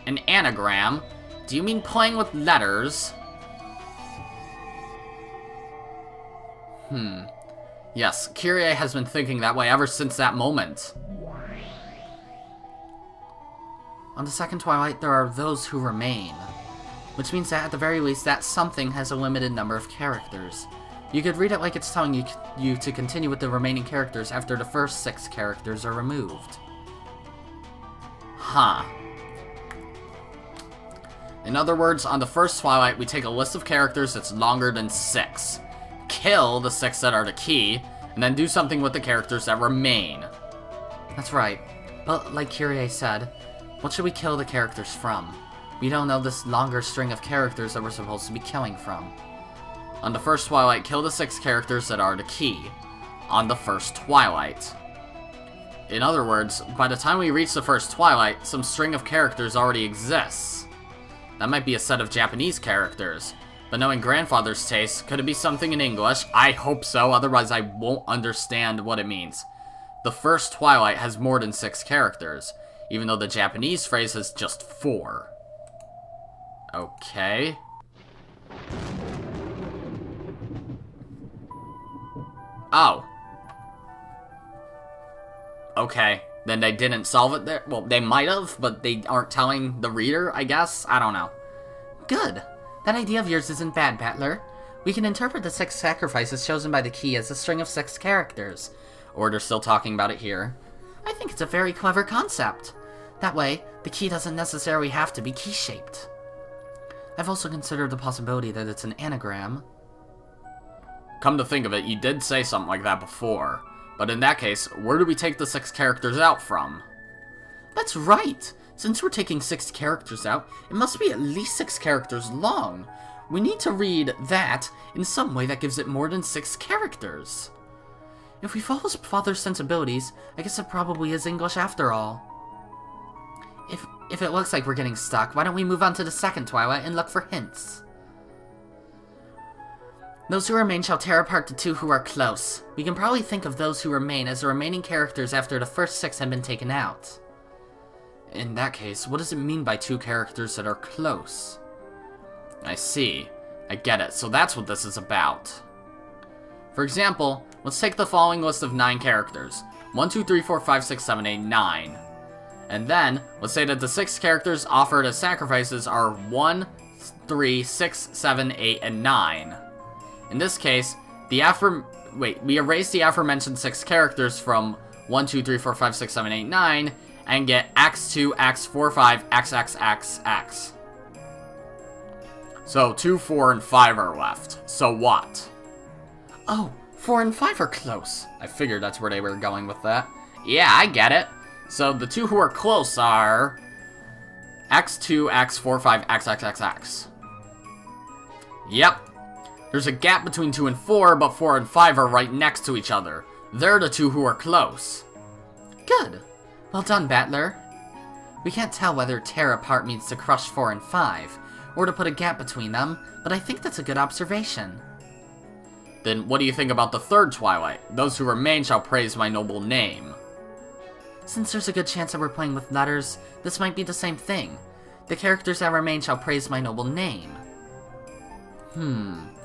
An anagram? Do you mean playing with letters? Yes, Kyrie has been thinking that way ever since that moment. On the second Twilight, there are those who remain. Which means that, at the very least, that something has a limited number of characters. You could read it like it's telling you to continue with the remaining characters after the first 6 characters are removed. Huh. In other words, on the first Twilight, we take a list of characters that's longer than 6. Kill the 6 that are the key, and then do something with the characters that remain. That's right. But, like Kyrie said, what should we kill the characters from? We don't know this longer string of characters that we're supposed to be killing from. On the first Twilight, kill the 6 characters that are the key. On the first Twilight. In other words, by the time we reach the first Twilight, some string of characters already exists. That might be a set of Japanese characters. But knowing Grandfather's taste, could it be something in English? I hope so, otherwise I won't understand what it means. The first Twilight has more than 6 characters, even though the Japanese phrase has just 4. Okay. Oh. Okay, then they didn't solve it there? Well, they might have, but they aren't telling the reader, I guess? I don't know. Good. That idea of yours isn't bad, Battler. We can interpret the 6 sacrifices chosen by the key as a string of 6 characters. Or they're still talking about it here. I think it's a very clever concept. That way, the key doesn't necessarily have to be key-shaped. I've also considered the possibility that it's an anagram. Come to think of it, you did say something like that before. But in that case, where do we take the 6 characters out from? That's right! Since we're taking 6 characters out, it must be at least 6 characters long. We need to read that in some way that gives it more than 6 characters. If we follow Father's sensibilities, I guess it probably is English after all. If it looks like we're getting stuck, why don't we move on to the second Twilight and look for hints? Those who remain shall tear apart the 2 who are close. We can probably think of those who remain as the remaining characters after the first 6 have been taken out. In that case, what does it mean by 2 characters that are close? I see. I get it. So that's what this is about. For example, let's take the following list of 9 characters. 1, 2, 3, 4, 5, 6, 7, 8, 9. And then, let's say that the 6 characters offered as sacrifices are 1, 3, 6, 7, 8, and 9. In this case, we erase the aforementioned 6 characters from 1, 2, 3, 4, 5, 6, 7, 8, 9, and get X2, X4, 5, XXXX. So 2, 4, and 5 are left. So what? Oh, 4 and 5 are close. I figured that's where they were going with that. Yeah, I get it. So the 2 who are close are X2, X4, 5, XXXX. Yep. There's a gap between 2 and 4, but 4 and 5 are right next to each other. They're the 2 who are close. Good. Well done, Battler. We can't tell whether tear apart means to crush 4 and 5, or to put a gap between them, but I think that's a good observation. Then what do you think about the third Twilight? Those who remain shall praise my noble name. Since there's a good chance that we're playing with letters, this might be the same thing. The characters that remain shall praise my noble name.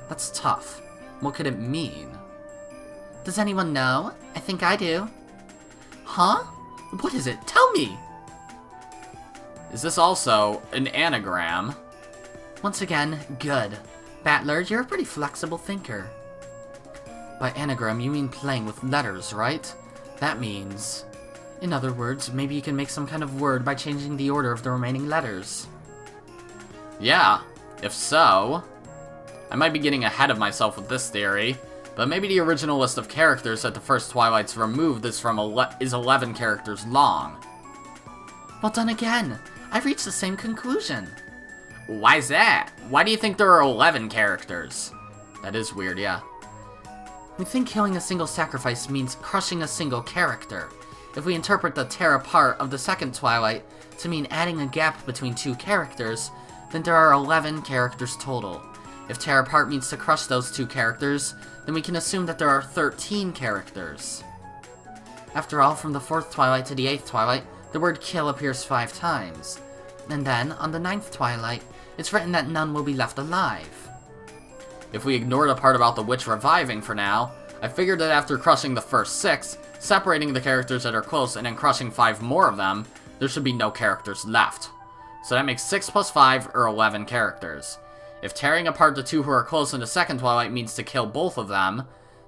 That's tough. What could it mean? Does anyone know? I think I do. Huh? What is it? Tell me! Is this also an anagram? Once again, good. Battler, you're a pretty flexible thinker. By anagram, you mean playing with letters, right? That means... In other words, maybe you can make some kind of word by changing the order of the remaining letters. Yeah, if so... I might be getting ahead of myself with this theory, but maybe the original list of characters that the first Twilight's removed is 11 characters long. Well done again! I've reached the same conclusion. Why's that? Why do you think there are 11 characters? That is weird, yeah. We think killing a single sacrifice means crushing a single character. If we interpret the tear apart of the second Twilight to mean adding a gap between two characters, then there are 11 characters total. If tear apart means to crush those two characters, then we can assume that there are 13 characters. After all, from the 4th Twilight to the 8th Twilight, the word kill appears 5 times. And then, on the 9th Twilight, it's written that none will be left alive. If we ignore the part about the witch reviving for now, I figured that after crushing the first 6, separating the characters that are close and then crushing 5 more of them, there should be no characters left. So that makes 6 plus 5 or 11 characters. If tearing apart the 2 who are close in the second Twilight means to kill both of them,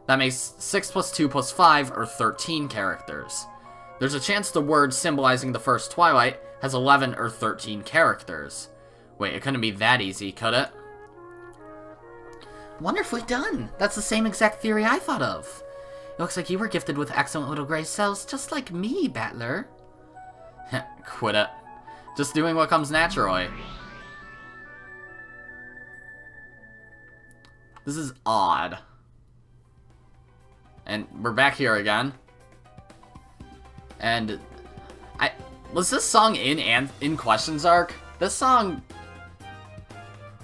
that makes 6 plus 2 plus 5 or 13 characters. There's a chance the word symbolizing the first Twilight has 11 or 13 characters. Wait, it couldn't be that easy, could it? Wonderfully done! That's the same exact theory I thought of. It looks like you were gifted with excellent little gray cells, just like me, Battler. Quit it. Just doing what comes naturally. This is odd. And we're back here again. And was this song in Questions Arc? This song,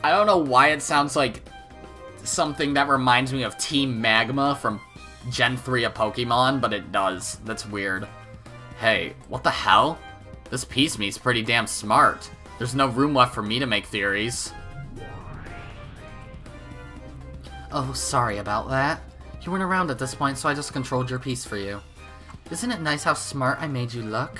I don't know why it sounds like something that reminds me of Team Magma from Gen 3 of Pokemon, but it does. That's weird. Hey, what the hell? This piece me's pretty damn smart. There's no room left for me to make theories. Oh, sorry about that. You weren't around at this point, so I just controlled your piece for you. Isn't it nice how smart I made you look?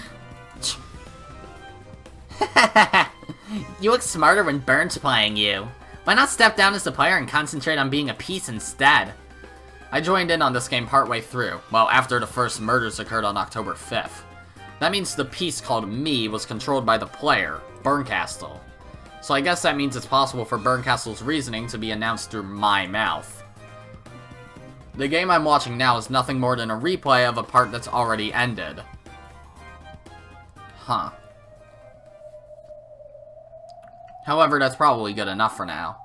You look smarter when Burn's playing you. Why not step down as the player and concentrate on being a piece instead? I joined in on this game partway through, well, after the first murders occurred on October 5th. That means the piece called me was controlled by the player, Bernkastel. So I guess that means it's possible for Bernkastel's reasoning to be announced through my mouth. The game I'm watching now is nothing more than a replay of a part that's already ended. Huh. However, that's probably good enough for now.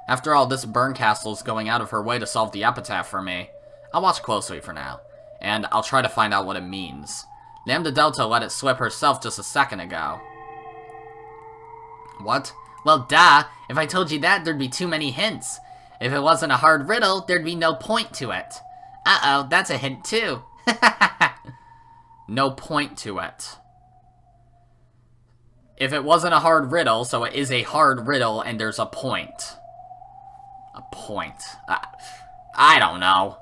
After all, this Bernkastel's going out of her way to solve the Epitaph for me. I'll watch closely for now, and I'll try to find out what it means. Lambdadelta let it slip herself just a second ago. What? Well, duh! If I told you that, there'd be too many hints. If it wasn't a hard riddle, there'd be no point to it. Uh-oh, that's a hint too. No point to it. If it wasn't a hard riddle, so it is a hard riddle and there's a point. A point. I don't know.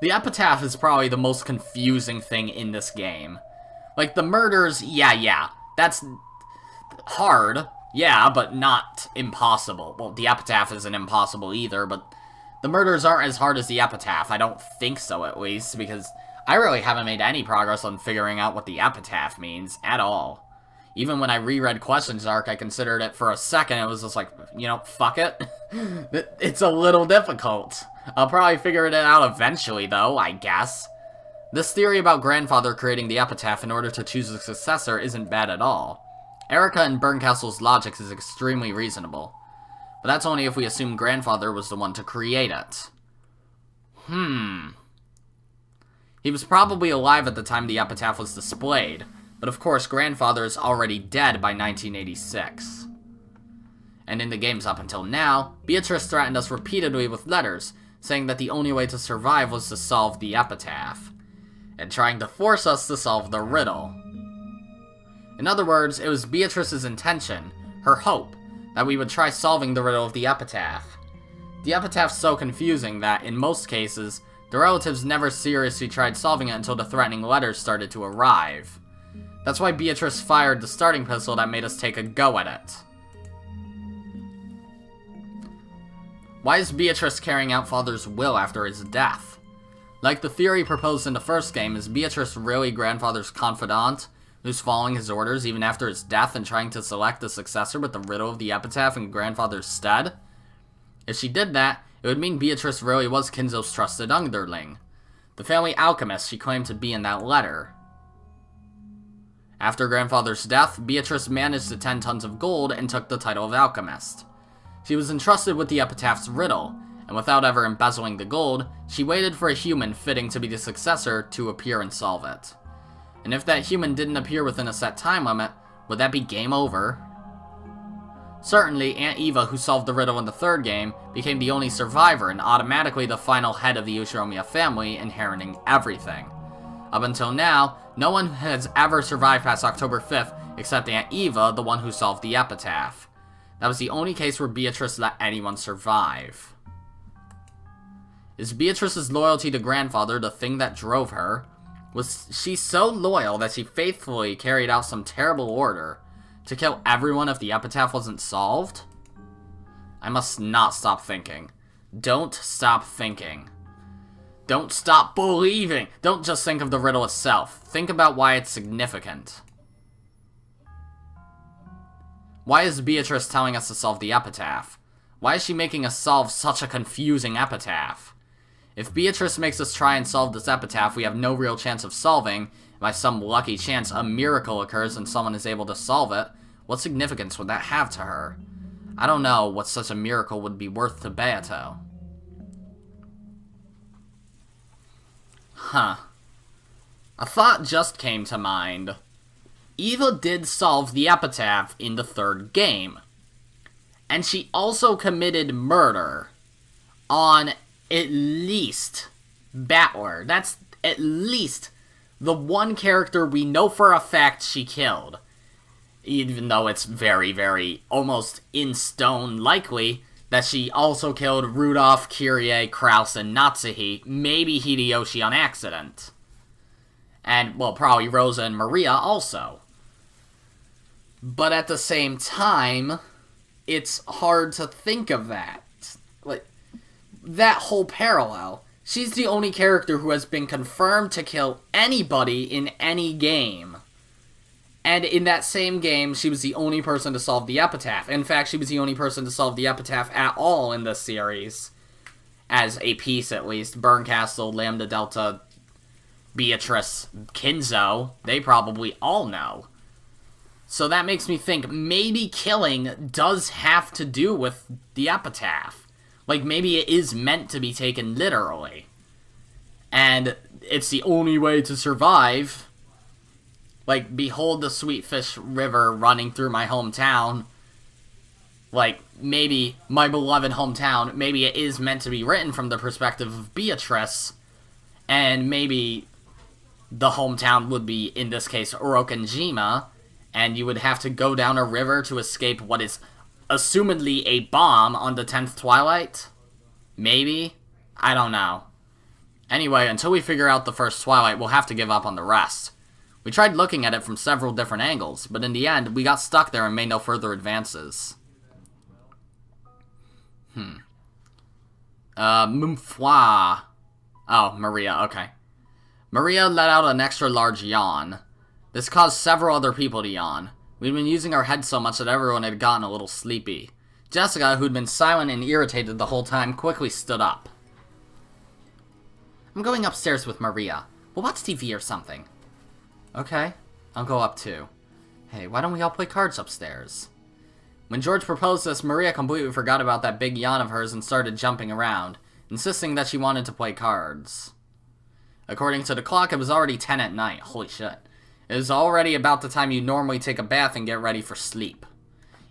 The Epitaph is probably the most confusing thing in this game. Like, the murders, yeah, that's hard, yeah, but not impossible. Well, the Epitaph isn't impossible either, but the murders aren't as hard as the Epitaph. I don't think so, at least, because I really haven't made any progress on figuring out what the Epitaph means at all. Even when I reread Questions Arc, I considered it for a second. It was just like, you know, fuck it. It's a little difficult. I'll probably figure it out eventually, though, I guess. This theory about Grandfather creating the Epitaph in order to choose a successor isn't bad at all. Erika and Bernkastel's logic is extremely reasonable. But that's only if we assume Grandfather was the one to create it. He was probably alive at the time the Epitaph was displayed. But of course, Grandfather is already dead by 1986. And in the games up until now, Beatrice threatened us repeatedly with letters, saying that the only way to survive was to solve the Epitaph, and trying to force us to solve the riddle. In other words, it was Beatrice's intention, her hope, that we would try solving the riddle of the Epitaph. The epitaph's so confusing that, in most cases, the relatives never seriously tried solving it until the threatening letters started to arrive. That's why Beatrice fired the starting pistol that made us take a go at it. Why is Beatrice carrying out Father's will after his death? Like the theory proposed in the first game, is Beatrice really Grandfather's confidant, who's following his orders even after his death and trying to select a successor with the riddle of the epitaph in Grandfather's stead? If she did that, it would mean Beatrice really was Kinzo's trusted underling, the family alchemist she claimed to be in that letter. After Grandfather's death, Beatrice managed the 10 tons of gold and took the title of alchemist. She was entrusted with the epitaph's riddle, and without ever embezzling the gold, she waited for a human fitting to be the successor to appear and solve it. And if that human didn't appear within a set time limit, would that be game over? Certainly, Aunt Eva, who solved the riddle in the third game, became the only survivor and automatically the final head of the Ushiromiya family, inheriting everything. Up until now, no one has ever survived past October 5th except Aunt Eva, the one who solved the epitaph. That was the only case where Beatrice let anyone survive. Is Beatrice's loyalty to Grandfather the thing that drove her? Was she so loyal that she faithfully carried out some terrible order to kill everyone if the epitaph wasn't solved? I must not stop thinking. Don't stop thinking. Don't stop believing! Don't just think of the riddle itself. Think about why it's significant. Why is Beatrice telling us to solve the epitaph? Why is she making us solve such a confusing epitaph? If Beatrice makes us try and solve this epitaph we have no real chance of solving, and by some lucky chance a miracle occurs and someone is able to solve it, what significance would that have to her? I don't know what such a miracle would be worth to Beato. Huh. A thought just came to mind. Eva did solve the epitaph in the third game. And she also committed murder on at least Battler. That's at least the one character we know for a fact she killed. Even though it's very, very almost in stone likely that she also killed Rudolph, Kyrie, Kraus, and Natsuhi, maybe Hideyoshi on accident. And, well, probably Rosa and Maria also. But at the same time, it's hard to think of that. Like, that whole parallel. She's the only character who has been confirmed to kill anybody in any game. And in that same game, she was the only person to solve the epitaph. In fact, she was the only person to solve the epitaph at all in this series. As a piece, at least. Bernkastel, Lambdadelta, Beatrice, Kinzo, they probably all know. So that makes me think maybe killing does have to do with the epitaph. Like, maybe it is meant to be taken literally. And it's the only way to survive. Like, behold the Sweetfish River running through my hometown. Like, maybe my beloved hometown, maybe it is meant to be written from the perspective of Beatrice. And maybe the hometown would be, in this case, Orokanjima. And you would have to go down a river to escape what is assumedly a bomb on the 10th Twilight? Maybe? I don't know. Anyway, until we figure out the first Twilight, we'll have to give up on the rest. We tried looking at it from several different angles, but in the end, we got stuck there and made no further advances. Mumfwa. Oh, Maria, okay. Maria let out an extra large yawn. This caused several other people to yawn. We'd been using our heads so much that everyone had gotten a little sleepy. Jessica, who'd been silent and irritated the whole time, quickly stood up. I'm going upstairs with Maria. We'll watch TV or something. Okay, I'll go up too. Hey, why don't we all play cards upstairs? When George proposed this, Maria completely forgot about that big yawn of hers and started jumping around, insisting that she wanted to play cards. According to the clock, it was already 10 at night. Holy shit. It was already about the time you normally take a bath and get ready for sleep.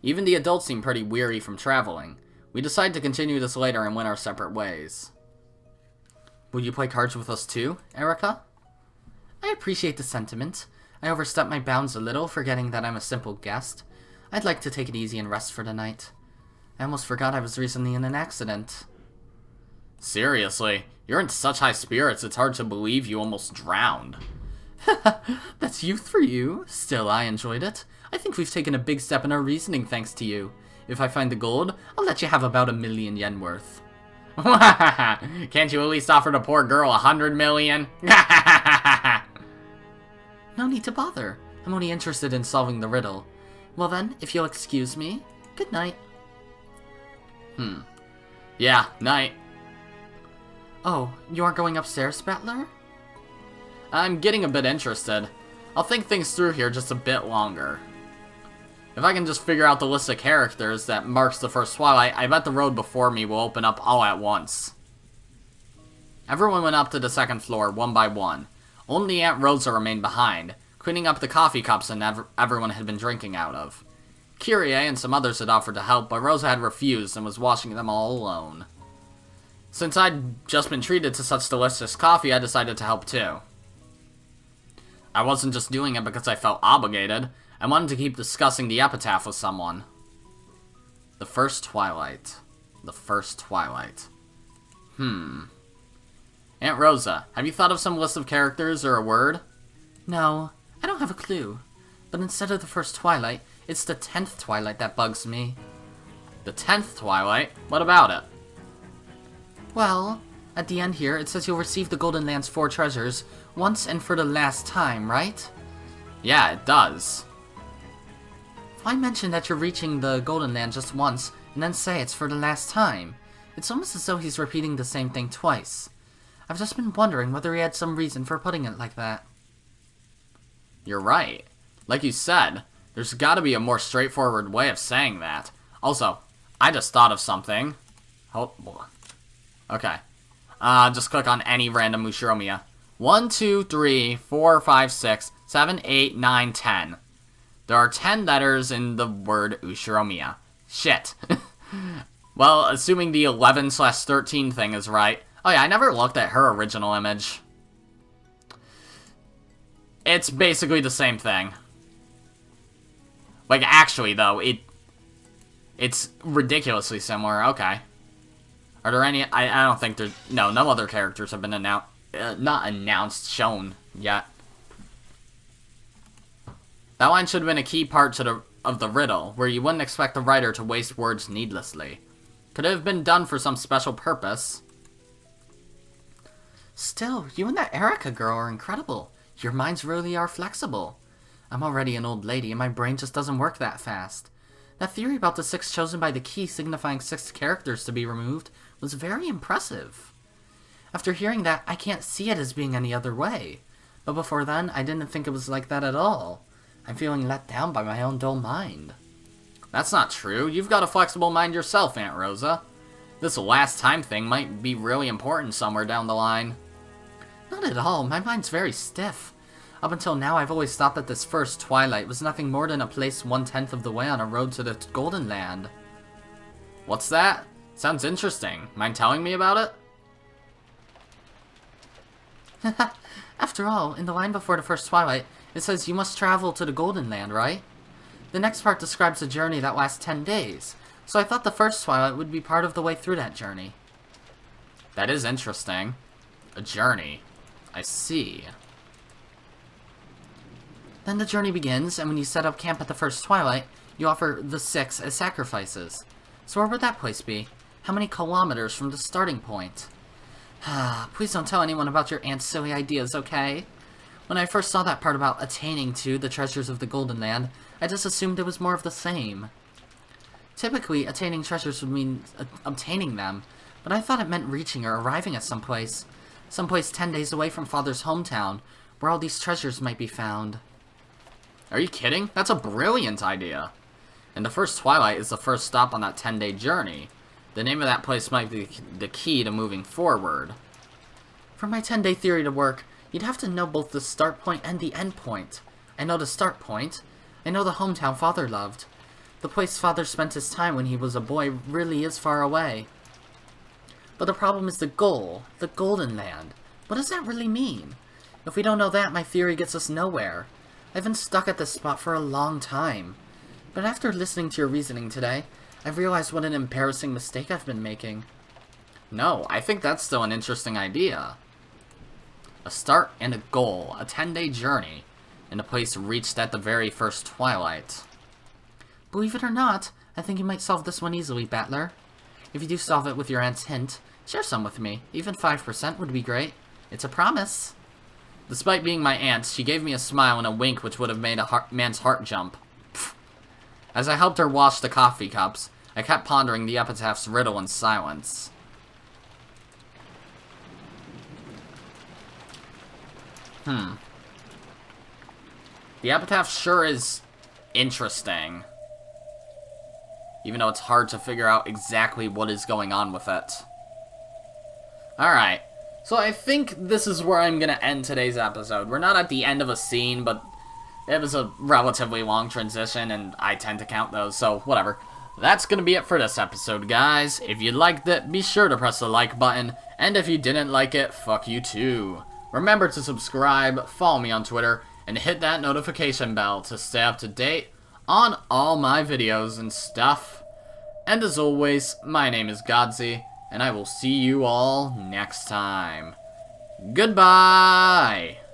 Even the adults seemed pretty weary from traveling. We decided to continue this later and went our separate ways. Will you play cards with us too, Erika? I appreciate the sentiment. I overstepped my bounds a little, forgetting that I'm a simple guest. I'd like to take it easy and rest for the night. I almost forgot I was recently in an accident. Seriously, you're in such high spirits it's hard to believe you almost drowned. That's youth for you. Still, I enjoyed it. I think we've taken a big step in our reasoning thanks to you. If I find the gold, I'll let you have about 1,000,000 yen worth. Can't you at least offer the poor girl 100 million? No need to bother. I'm only interested in solving the riddle. Well then, if you'll excuse me, good night. Yeah, night. Oh, you aren't going upstairs, Battler? I'm getting a bit interested. I'll think things through here just a bit longer. If I can just figure out the list of characters that marks the first twilight, I bet the road before me will open up all at once. Everyone went up to the second floor, one by one. Only Aunt Rosa remained behind, cleaning up the coffee cups that everyone had been drinking out of. Kyrie and some others had offered to help, but Rosa had refused and was washing them all alone. Since I'd just been treated to such delicious coffee, I decided to help too. I wasn't just doing it because I felt obligated. I wanted to keep discussing the Epitaph with someone. The first twilight. The first twilight. Aunt Rosa, have you thought of some list of characters or a word? No, I don't have a clue. But instead of the first twilight, it's the 10th twilight that bugs me. The 10th twilight? What about it? Well, at the end here, it says you'll receive the Golden Land's 4 treasures once and for the last time, right? Yeah, it does. Why mention that you're reaching the Golden Land just once, and then say it's for the last time? It's almost as though he's repeating the same thing twice. I've just been wondering whether he had some reason for putting it like that. You're right. Like you said, there's gotta be a more straightforward way of saying that. Also, I just thought of something. Oh, okay. Just click on any random Ushiromiya. 1, 2, 3, 4, 5, 6, 7, 8, 9, 10. There are 10 letters in the word Ushiromiya. Shit. Well, assuming the 11/13 thing is right. Oh yeah, I never looked at her original image. It's basically the same thing. Like, actually, though, it's ridiculously similar. Okay. Are there any... I don't think there's... No other characters have been not announced, shown yet. That line should have been a key part of the riddle, where you wouldn't expect the writer to waste words needlessly. Could it have been done for some special purpose? Still, you and that Erika girl are incredible. Your minds really are flexible. I'm already an old lady, and my brain just doesn't work that fast. That theory about the 6 chosen by the key signifying 6 characters to be removed was very impressive. After hearing that, I can't see it as being any other way. But before then, I didn't think it was like that at all. I'm feeling let down by my own dull mind. That's not true. You've got a flexible mind yourself, Aunt Rosa. This last time thing might be really important somewhere down the line. Not at all. My mind's very stiff. Up until now, I've always thought that this first twilight was nothing more than a place 1/10 of the way on a road to the Golden Land. What's that? Sounds interesting. Mind telling me about it? After all, in the line before the first twilight, it says you must travel to the Golden Land, right? The next part describes a journey that lasts 10 days, so I thought the first twilight would be part of the way through that journey. That is interesting. A journey. I see. Then the journey begins, and when you set up camp at the first twilight, you offer the 6 as sacrifices. So where would that place be? How many kilometers from the starting point? Please don't tell anyone about your aunt's silly ideas, okay? When I first saw that part about attaining to the treasures of the Golden Land, I just assumed it was more of the same. Typically, attaining treasures would mean obtaining them, but I thought it meant reaching or arriving at someplace 10 days away from Father's hometown, where all these treasures might be found. Are you kidding? That's a brilliant idea. And the first twilight is the first stop on that 10-day journey. The name of that place might be the key to moving forward. For my 10-day theory to work, you'd have to know both the start point and the end point. I know the start point. I know the hometown Father loved. The place Father spent his time when he was a boy really is far away. But the problem is the goal, the Golden Land. What does that really mean? If we don't know that, my theory gets us nowhere. I've been stuck at this spot for a long time. But after listening to your reasoning today, I've realized what an embarrassing mistake I've been making. No, I think that's still an interesting idea. A start and a goal, a 10-day journey, and a place reached at the very first twilight. Believe it or not, I think you might solve this one easily, Battler. If you do solve it with your aunt's hint, share some with me. Even 5% would be great. It's a promise. Despite being my aunt, she gave me a smile and a wink which would have made a man's heart jump. Pfft. As I helped her wash the coffee cups, I kept pondering the Epitaph's riddle in silence. The Epitaph sure is interesting. Even though it's hard to figure out exactly what is going on with it. Alright, so I think this is where I'm gonna end today's episode. We're not at the end of a scene, but it was a relatively long transition, and I tend to count those, so whatever. That's gonna be it for this episode, guys. If you liked it, be sure to press the like button, and if you didn't like it, fuck you too. Remember to subscribe, follow me on Twitter, and hit that notification bell to stay up to date on all my videos and stuff. And as always, my name is Godzi, and I will see you all next time. Goodbye!